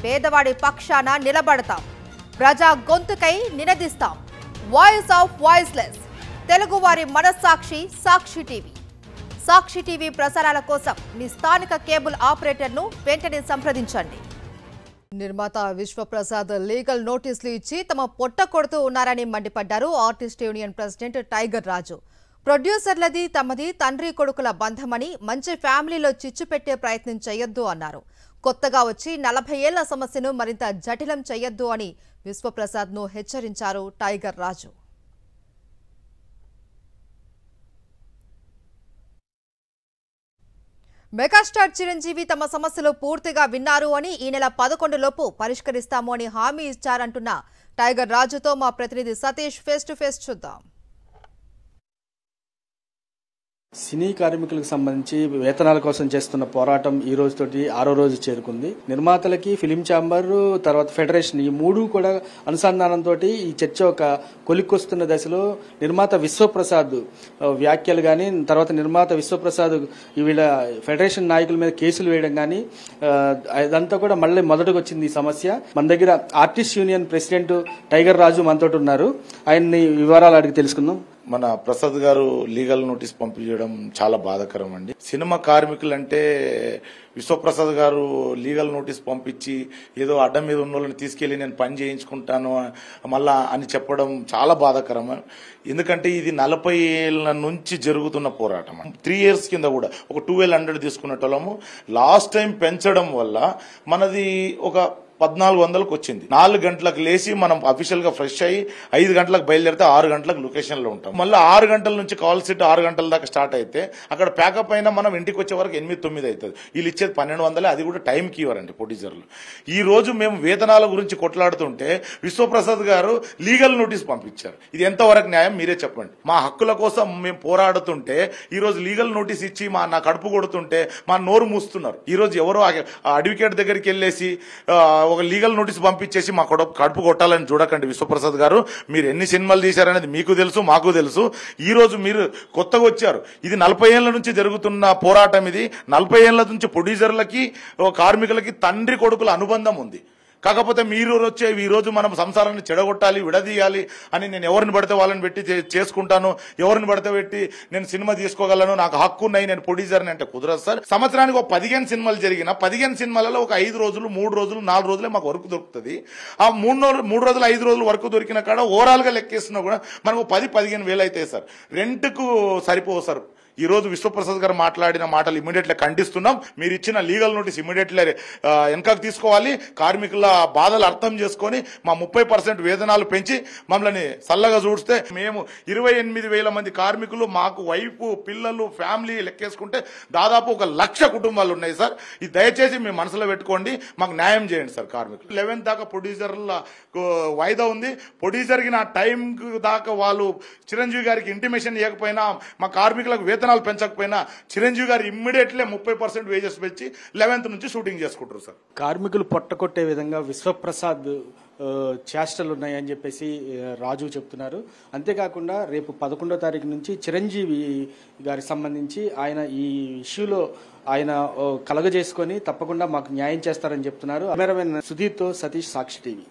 పేదవాడి పక్షాన నిలబడతాం, ప్రజా గొంతుకై నినదిస్తాం. వాయిస్ ఆఫ్ వాయిస్లెస్, తెలుగువారి మనస్సాక్షి సాక్షి టీవీ. సాక్షి టీవీ ప్రసారాల కోసం మీ స్థానిక కేబుల్ ఆపరేటర్ను వెంటనే సంప్రదించండి. నిర్మాత విశ్వప్రసాద్ లీగల్ నోటీసులు ఇచ్చి తమ పొట్ట కొడుతూ ఉన్నారని మండిపడ్డారు ఆర్టిస్ట్ యూనియన్ ప్రెసిడెంట్ టైగర్ రాజు. ప్రొడ్యూసర్లది తమది తండ్రి కొడుకుల బంధమని, మంచి ఫ్యామిలీలో చిచ్చు పెట్టే ప్రయత్నం చేయొద్దు అన్నారు. కొత్తగా వచ్చి 40 ఏళ్ల సమస్యను మరింత జటిలం చేయొద్దు అని విశ్వప్రసాద్ను హెచ్చరించారు టైగర్ రాజు. మెగాస్టార్ చిరంజీవి తమ సమస్యలు పూర్తిగా విన్నారు అని, ఈ నెల 11 లోపు పరిష్కరిస్తాము అని హామీ ఇచ్చారంటున్న టైగర్ రాజుతో మా ప్రతినిధి సతీష్ ఫేస్ టు ఫేస్ చూద్దాం. సినీ కార్మికులకు సంబంధించి వేతనాల కోసం చేస్తున్న పోరాటం ఈ రోజుతోటి 6వ రోజు చేరుకుంది. నిర్మాతలకి ఫిలిం ఛాంబర్, తర్వాత ఫెడరేషన్, ఈ మూడు కూడా అనుసంధానంతో ఈ చర్చ ఒక కొలిక్కొస్తున్న దశలో నిర్మాత విశ్వప్రసాద్ వ్యాఖ్యలు కానీ, తర్వాత నిర్మాత విశ్వప్రసాద్ వీళ్ళ ఫెడరేషన్ నాయకుల మీద కేసులు వేయడం కానీ, అదంతా కూడా మళ్ళీ మొదటకు వచ్చింది ఈ సమస్య. మన దగ్గర ఆర్టిస్ట్ యూనియన్ ప్రెసిడెంట్ టైగర్ రాజు మనతోటి ఉన్నారు. ఆయన్ని వివరాలు అడిగి తెలుసుకుందాం. మన ప్రసాద్ గారు లీగల్ నోటీస్ పంపించడం చాలా బాధాకరం అండి. సినిమా కార్మికులంటే విశ్వప్రసాద్ గారు లీగల్ నోటీస్ పంపించి ఏదో అడ్డం మీద ఉన్న వాళ్ళని తీసుకెళ్లి నేను పని చేయించుకుంటాను మళ్ళా అని చెప్పడం చాలా బాధాకరం. ఎందుకంటే ఇది 40 ఏళ్ల నుంచి జరుగుతున్న పోరాటం. 3 years కింద కూడా ఒక 1200 తీసుకున్నట్టము లాస్ట్ టైం పెంచడం వల్ల మనది ఒక 1400కు వచ్చింది. 4 గంటలకు లేచి మనం అఫీషియల్ గా ఫ్రెష్ అయ్యి 5 గంటలకు బయలుదేరితే 6 గంటలకు లొకేషన్ లో ఉంటాం. మళ్ళీ 6 గంటల నుంచి కాల్ సెట్ 6 గంటల దాకా స్టార్ట్ అయితే అక్కడ ప్యాకప్ అయినా మనం ఇంటికి వచ్చే వరకు 8-9 అవుతుంది. వీళ్ళు ఇచ్చేది 1200, అది కూడా టైంకి ఇవ్వరండి ప్రొడ్యూసర్లు. ఈ రోజు మేము వేతనాల గురించి కొట్లాడుతుంటే విశ్వప్రసాద్ గారు లీగల్ నోటీస్ పంపించారు. ఇది ఎంతవరకు న్యాయం మీరే చెప్పండి. మా హక్కుల కోసం మేము పోరాడుతుంటే ఈ రోజు లీగల్ నోటీస్ ఇచ్చి నా కడుపు కొడుతుంటే మా నోరు మూస్తున్నారు. ఈ రోజు ఎవరో అడ్వకేట్ దగ్గరికి వెళ్ళేసి ఒక లీగల్ నోటీస్ పంపించేసి మా కడుపు కొట్టాలని చూడకండి విశ్వప్రసాద్ గారు. మీరు ఎన్ని సినిమాలు తీశారనేది మీకు తెలుసు, మాకు తెలుసు. ఈ రోజు మీరు కొత్తగా వచ్చారు. ఇది 40 ఏళ్ల నుంచి జరుగుతున్న పోరాటం. ఇది 40 ఏళ్ల నుంచి ప్రొడ్యూసర్లకి కార్మికులకి తండ్రి కొడుకుల అనుబంధం ఉంది. కాకపోతే మీరు వచ్చే ఈ రోజు మనం సంసారాన్ని చెడగొట్టాలి, విడదీయాలి అని నేను ఎవరిని పడితే వాళ్ళని పెట్టి చేసుకుంటాను, ఎవరిని పడితే పెట్టి నేను సినిమా తీసుకోగలను, నాకు హక్కు ఉన్నాయి, నేను ప్రొడ్యూసర్ని అంటే కుదరదు సార్. సంవత్సరానికి ఒక 15 సినిమాలు జరిగిన 15 సినిమాలలో ఒక 5 రోజులు, 3 రోజులు, 4 రోజులే మాకు వర్క్ దొరుకుతుంది. ఆ 3 రోజులు 5 రోజులు వర్క్ దొరికిన కాడ ఓవరాల్ గా లెక్కేస్తున్నా కూడా మనకు 10-15 వేలు అవుతాయి సార్. రెంట్కు సరిపోవు సార్. ఈ రోజు విశ్వప్రసాద్ గారు మాట్లాడిన మాటలు ఇమీడియట్లీ ఖండిస్తున్నాం. మీరు ఇచ్చిన లీగల్ నోటీస్ ఇమీడియట్లీ వెనకకు తీసుకోవాలి. కార్మికుల బాధలు అర్థం చేసుకుని మా 30% వేతనాలు పెంచి మమ్మల్ని చల్లగా చూస్తే మేము 28,000 మంది కార్మికులు, మాకు వైఫ్, పిల్లలు, ఫ్యామిలీ లెక్కేసుకుంటే దాదాపు 1,00,000 కుటుంబాలు ఉన్నాయి సార్. ఇది దయచేసి మీ మనసులో పెట్టుకోండి, మాకు న్యాయం చేయండి సార్. కార్మికులు 11 దాకా ప్రొడ్యూసర్ల వాయిదా ఉంది. ప్రొడ్యూసర్కి నా టైం దాకా వాళ్ళు చిరంజీవి గారికి ఇంటిమేషన్ ఇవ్వకపోయినా, మా కార్మికులకు వేతనాలు పెంచకపోయినా చిరంజీవి గారు ఇమ్మీడియట్లీ 30% వేజెస్ పెంచి 11th నుంచి షూటింగ్ చేసుకుంటారు సార్. కార్మికులు పొట్టకొట్టే విధంగా విశ్వప్రసాద్ చేష్టలు ఉన్నాయని చెప్పేసి రాజు చెప్తున్నారు. అంతేకాకుండా రేపు 11వ తారీఖు నుంచి చిరంజీవి గారికి సంబంధించి ఆయన ఈ ఇష్యూలో ఆయన కలగజేసుకొని తప్పకుండా మాకు న్యాయం చేస్తారని చెప్తున్నారు. కెమెరామెన్ సుధీర్తో సతీష్, సాక్షి టీవీ.